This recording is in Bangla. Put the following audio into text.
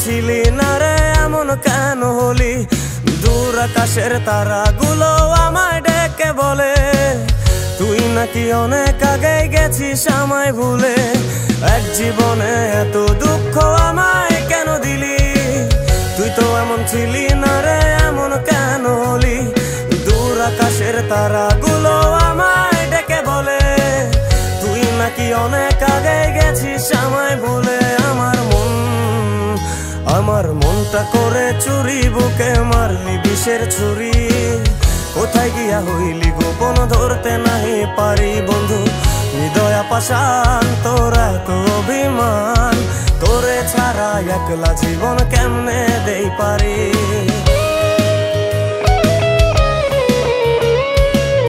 ছিলি না রে এমন কেন হলি? দূর আকাশের তারাগুলো আমায় ডেকে বলে তুই নাকি অনেক আগে গেছিস আমায় ভুলে। এক জীবনে এত দুঃখ আমায় কেন দিলি? তুই তো এমন ছিলি না রে এমন কেন হলি? দূর আকাশের তারাগুলো আমায় ডেকে বলে তুই নাকি অনেক আগে গেছিস আমায় ভুলে। আমার মনটা করে চুরি, বুকে মারলি বিষের ছুরি। কোথায় গিয়া হইলি গোপন ধরতে নাহি পারি বন্ধু। হৃদয় পাষাণ তোর এত অভিমান, তোরে ছাড়া একলা জীবন কেমনে দেই পারি।